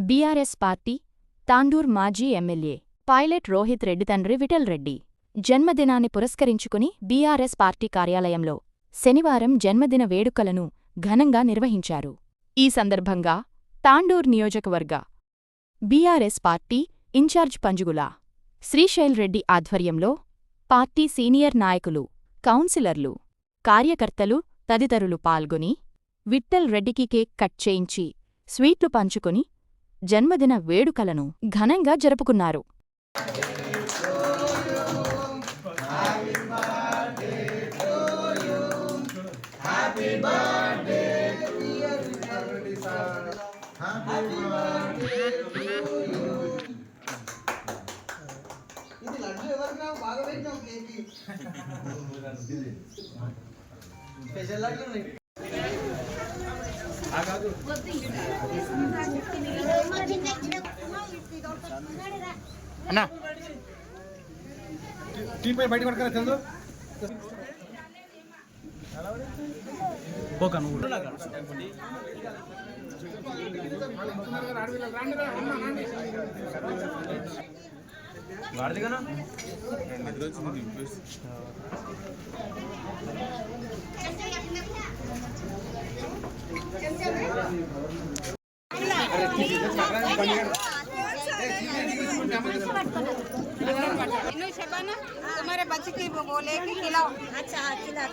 BRS party Tandur మాజీ MLA pilot Rohit Reddy తండ్రి విఠల్ రెడ్డి జన్మదినాన్ని పురస్కరించుకుని బీఆర్ఎస్ పార్టీ కార్యాలయంలో శనివారం జన్మదిన వేడుకలను ఘనంగా నిర్వహించారు. ఈ సందర్భంగా తాండూర్ నియోజకవర్గ BRS party in-charge Panjugula Srishail Reddy ఆధ్వర్యంలో పార్టీ సీనియర్ నాయకులు, కౌన్సిలర్లు, కార్యకర్తలు తదితరులు పాల్గొని విఠల్ రెడ్డికి కేక్ కట్ చేయించి స్వీట్లు పంచుకొని జన్మదిన వేడుకలను ఘనంగా జరుపుకున్నారు. అన్నా టీ పై బయట పడకరా చందు ఓకే నువ్వు వాడిదిగానా तुम्हारे बच्चे की बोले कि खिलाओ। अच्छा खिला